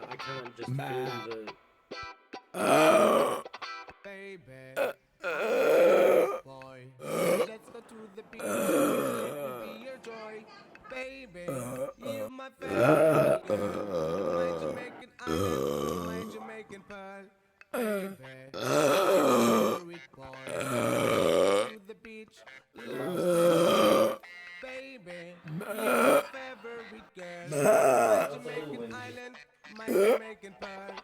I can't just film the. Baby, I'm boy. Let's go to the beach. Let me be your joy. Baby, you're my favorite girl. My Jamaican island, my Jamaican pearl. Baby, favorite boy. To the beach. Baby, you're my favorite girl. My Jamaican island, my Jamaican pearl.